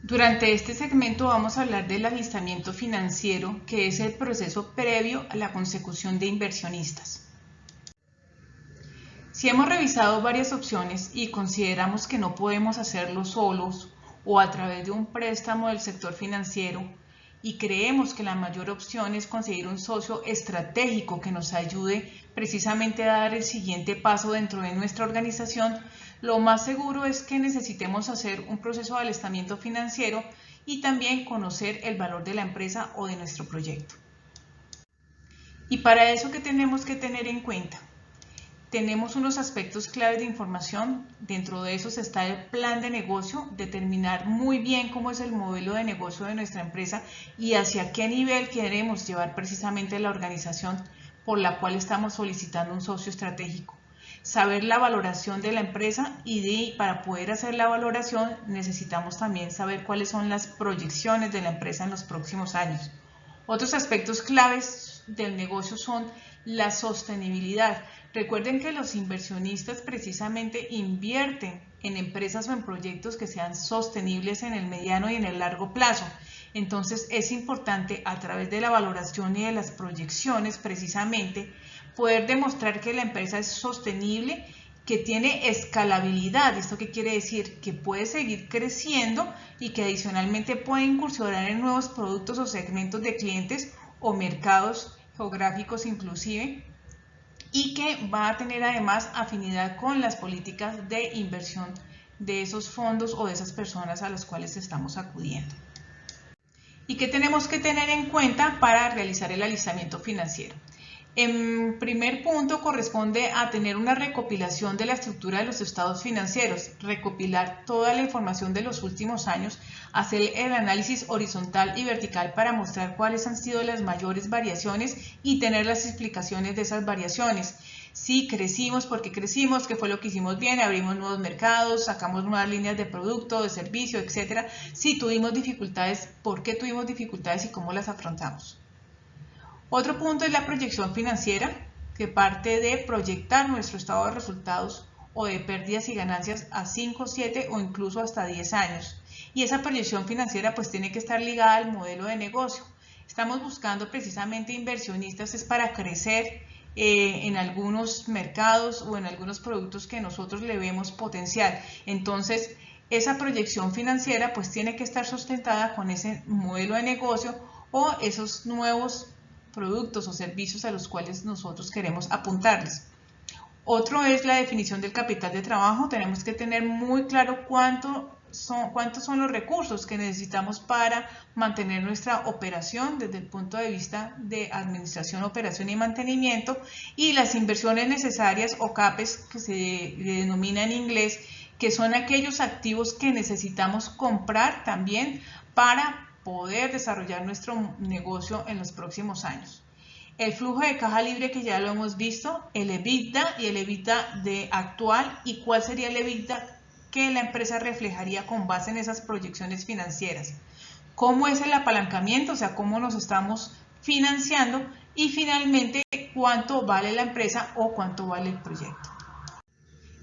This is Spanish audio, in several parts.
Durante este segmento vamos a hablar del alistamiento financiero, que es el proceso previo a la consecución de inversionistas. Si hemos revisado varias opciones y consideramos que no podemos hacerlo solos o a través de un préstamo del sector financiero, y creemos que la mayor opción es conseguir un socio estratégico que nos ayude precisamente a dar el siguiente paso dentro de nuestra organización, lo más seguro es que necesitemos hacer un proceso de alistamiento financiero y también conocer el valor de la empresa o de nuestro proyecto. Y para eso, ¿qué tenemos que tener en cuenta? Tenemos unos aspectos claves de información. Dentro de esos está el plan de negocio, determinar muy bien cómo es el modelo de negocio de nuestra empresa y hacia qué nivel queremos llevar precisamente la organización por la cual estamos solicitando un socio estratégico. Saber la valoración de la empresa y para poder hacer la valoración necesitamos también saber cuáles son las proyecciones de la empresa en los próximos años. Otros aspectos claves del negocio son la sostenibilidad. Recuerden que los inversionistas precisamente invierten en empresas o en proyectos que sean sostenibles en el mediano y en el largo plazo. Entonces es importante a través de la valoración y de las proyecciones precisamente poder demostrar que la empresa es sostenible, que tiene escalabilidad. ¿Esto qué quiere decir? Que puede seguir creciendo y que adicionalmente puede incursionar en nuevos productos o segmentos de clientes o mercados geográficos inclusive, y que va a tener además afinidad con las políticas de inversión de esos fondos o de esas personas a las cuales estamos acudiendo. ¿Y qué tenemos que tener en cuenta para realizar el alistamiento financiero? En primer punto corresponde a tener una recopilación de la estructura de los estados financieros, recopilar toda la información de los últimos años, hacer el análisis horizontal y vertical para mostrar cuáles han sido las mayores variaciones y tener las explicaciones de esas variaciones. Si crecimos, ¿por qué crecimos? ¿Qué fue lo que hicimos bien? Abrimos nuevos mercados, sacamos nuevas líneas de producto, de servicio, etc. Si tuvimos dificultades, ¿por qué tuvimos dificultades y cómo las afrontamos? Otro punto es la proyección financiera, que parte de proyectar nuestro estado de resultados o de pérdidas y ganancias a 5, 7 o incluso hasta 10 años. Y esa proyección financiera pues tiene que estar ligada al modelo de negocio. Estamos buscando precisamente inversionistas es para crecer en algunos mercados o en algunos productos que nosotros le vemos potencial. Entonces, esa proyección financiera pues tiene que estar sustentada con ese modelo de negocio o esos nuevos productos o servicios a los cuales nosotros queremos apuntarles. Otro es la definición del capital de trabajo. Tenemos que tener muy claro cuántos son los recursos que necesitamos para mantener nuestra operación desde el punto de vista de administración, operación y mantenimiento, y las inversiones necesarias o CAPEX, que se denomina en inglés, que son aquellos activos que necesitamos comprar también para poder desarrollar nuestro negocio en los próximos años. El flujo de caja libre, que ya lo hemos visto, el EBITDA y el EBITDA de actual, y cuál sería el EBITDA que la empresa reflejaría con base en esas proyecciones financieras. Cómo es el apalancamiento, o sea, cómo nos estamos financiando, y finalmente cuánto vale la empresa o cuánto vale el proyecto.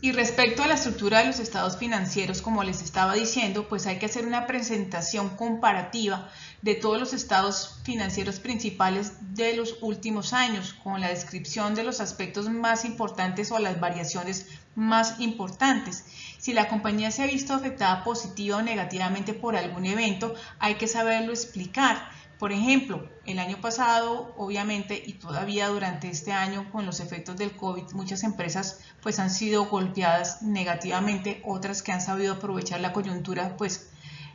Y respecto a la estructura de los estados financieros, como les estaba diciendo, pues hay que hacer una presentación comparativa de todos los estados financieros principales de los últimos años, con la descripción de los aspectos más importantes o las variaciones más importantes. Si la compañía se ha visto afectada positiva o negativamente por algún evento, hay que saberlo explicar. Por ejemplo, el año pasado, obviamente, y todavía durante este año con los efectos del COVID, muchas empresas pues han sido golpeadas negativamente, otras que han sabido aprovechar la coyuntura pues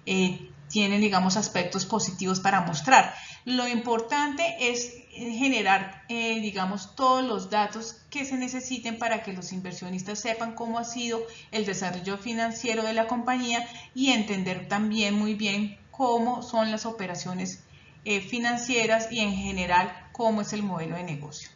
tienen, digamos, aspectos positivos para mostrar. Lo importante es generar, digamos, todos los datos que se necesiten para que los inversionistas sepan cómo ha sido el desarrollo financiero de la compañía y entender también muy bien cómo son las operaciones financieras y en general cómo es el modelo de negocio.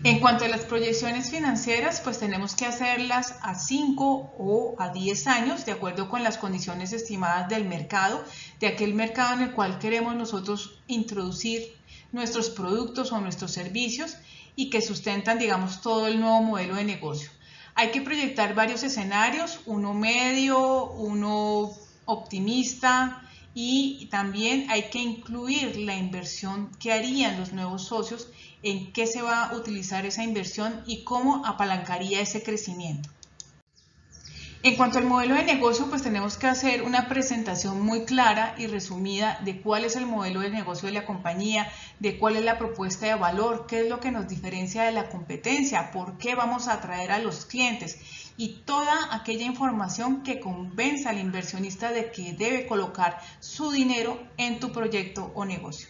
En cuanto a las proyecciones financieras, pues tenemos que hacerlas a 5 o a 10 años, de acuerdo con las condiciones estimadas del mercado, de aquel mercado en el cual queremos nosotros introducir nuestros productos o nuestros servicios y que sustentan, digamos, todo el nuevo modelo de negocio. Hay que proyectar varios escenarios, uno medio, uno optimista, y también hay que incluir la inversión que harían los nuevos socios, en qué se va a utilizar esa inversión y cómo apalancaría ese crecimiento. En cuanto al modelo de negocio, pues tenemos que hacer una presentación muy clara y resumida de cuál es el modelo de negocio de la compañía, de cuál es la propuesta de valor, qué es lo que nos diferencia de la competencia, por qué vamos a atraer a los clientes y toda aquella información que convenza al inversionista de que debe colocar su dinero en tu proyecto o negocio.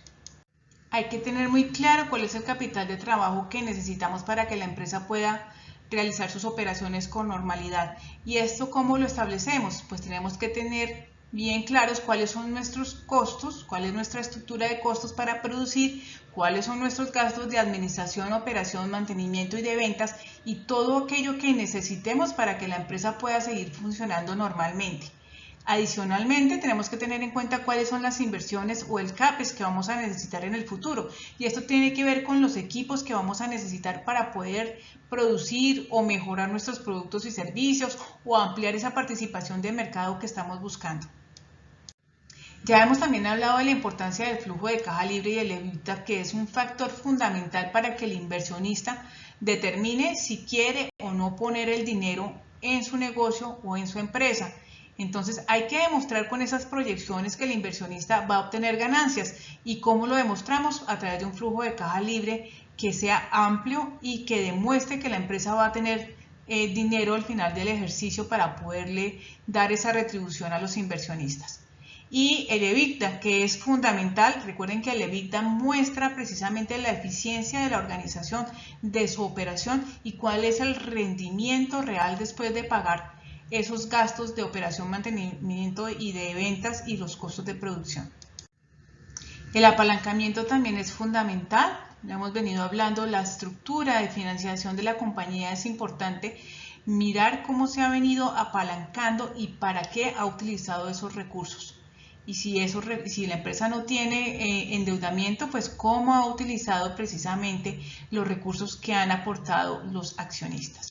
Hay que tener muy claro cuál es el capital de trabajo que necesitamos para que la empresa pueda realizar sus operaciones con normalidad. ¿Y esto cómo lo establecemos? Pues tenemos que tener bien claros cuáles son nuestros costos, cuál es nuestra estructura de costos para producir, cuáles son nuestros gastos de administración, operación, mantenimiento y de ventas, y todo aquello que necesitemos para que la empresa pueda seguir funcionando normalmente. Adicionalmente, tenemos que tener en cuenta cuáles son las inversiones o el CAPEX que vamos a necesitar en el futuro. Y esto tiene que ver con los equipos que vamos a necesitar para poder producir o mejorar nuestros productos y servicios o ampliar esa participación de mercado que estamos buscando. Ya hemos también hablado de la importancia del flujo de caja libre y el EBITDA, que es un factor fundamental para que el inversionista determine si quiere o no poner el dinero en su negocio o en su empresa. Entonces hay que demostrar con esas proyecciones que el inversionista va a obtener ganancias. ¿Y cómo lo demostramos? A través de un flujo de caja libre que sea amplio y que demuestre que la empresa va a tener dinero al final del ejercicio para poderle dar esa retribución a los inversionistas. Y el EBITDA, que es fundamental. Recuerden que el EBITDA muestra precisamente la eficiencia de la organización, de su operación y cuál es el rendimiento real después de pagar esos gastos de operación, mantenimiento y de ventas y los costos de producción. El apalancamiento también es fundamental. Ya hemos venido hablando, la estructura de financiación de la compañía es importante. Mirar cómo se ha venido apalancando y para qué ha utilizado esos recursos. Y si la empresa no tiene endeudamiento, pues cómo ha utilizado precisamente los recursos que han aportado los accionistas.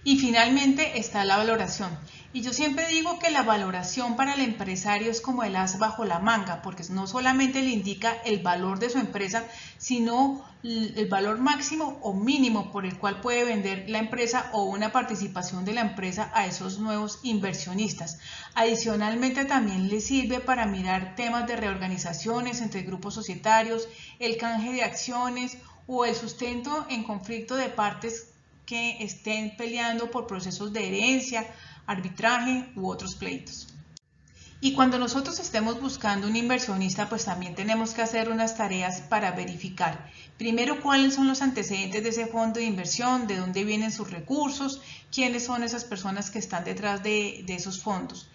Y finalmente está la valoración. Y yo siempre digo que la valoración para el empresario es como el as bajo la manga, porque no solamente le indica el valor de su empresa, sino el valor máximo o mínimo por el cual puede vender la empresa o una participación de la empresa a esos nuevos inversionistas. Adicionalmente también le sirve para mirar temas de reorganizaciones entre grupos societarios, el canje de acciones o el sustento en conflicto de partes que estén peleando por procesos de herencia, arbitraje u otros pleitos. Y cuando nosotros estemos buscando un inversionista, pues también tenemos que hacer unas tareas para verificar. Primero, cuáles son los antecedentes de ese fondo de inversión, de dónde vienen sus recursos, quiénes son esas personas que están detrás de esos fondos,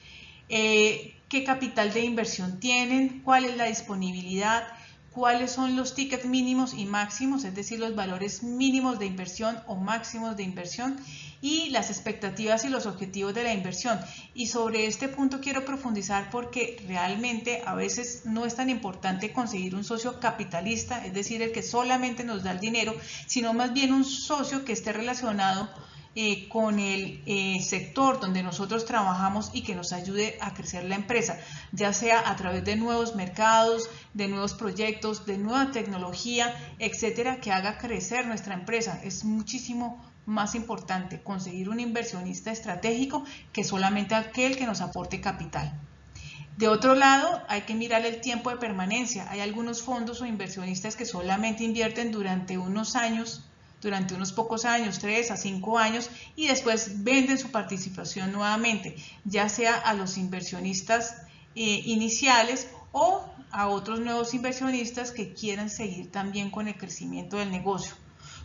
qué capital de inversión tienen, cuál es la disponibilidad, cuáles son los tickets mínimos y máximos, es decir, los valores mínimos de inversión o máximos de inversión, y las expectativas y los objetivos de la inversión. Y sobre este punto quiero profundizar porque realmente a veces no es tan importante conseguir un socio capitalista, es decir, el que solamente nos da el dinero, sino más bien un socio que esté relacionado con el sector donde nosotros trabajamos y que nos ayude a crecer la empresa, ya sea a través de nuevos mercados, de nuevos proyectos, de nueva tecnología, etcétera, que haga crecer nuestra empresa. Es muchísimo más importante conseguir un inversionista estratégico que solamente aquel que nos aporte capital. De otro lado, hay que mirar el tiempo de permanencia. Hay algunos fondos o inversionistas que solamente invierten durante unos años, durante unos pocos años, 3 a 5 años, y después venden su participación nuevamente, ya sea a los inversionistas iniciales o a otros nuevos inversionistas que quieran seguir también con el crecimiento del negocio.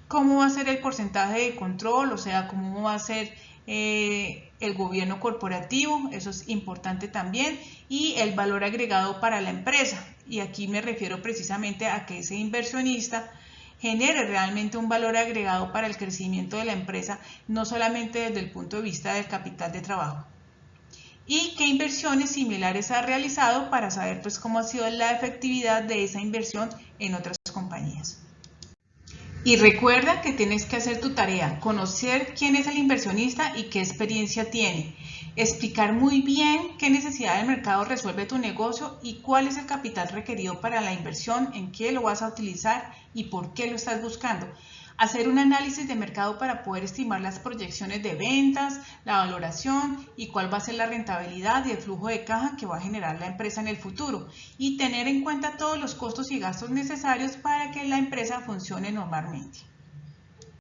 ¿Cómo va a ser el porcentaje de control? O sea, ¿cómo va a ser el gobierno corporativo? Eso es importante también. Y el valor agregado para la empresa. Y aquí me refiero precisamente a que ese inversionista genere realmente un valor agregado para el crecimiento de la empresa, no solamente desde el punto de vista del capital de trabajo. Y qué inversiones similares ha realizado para saber pues cómo ha sido la efectividad de esa inversión en otras compañías. Y recuerda que tienes que hacer tu tarea, conocer quién es el inversionista y qué experiencia tiene, explicar muy bien qué necesidad del mercado resuelve tu negocio y cuál es el capital requerido para la inversión, en qué lo vas a utilizar y por qué lo estás buscando. Hacer un análisis de mercado para poder estimar las proyecciones de ventas, la valoración y cuál va a ser la rentabilidad y el flujo de caja que va a generar la empresa en el futuro. Y tener en cuenta todos los costos y gastos necesarios para que la empresa funcione normalmente.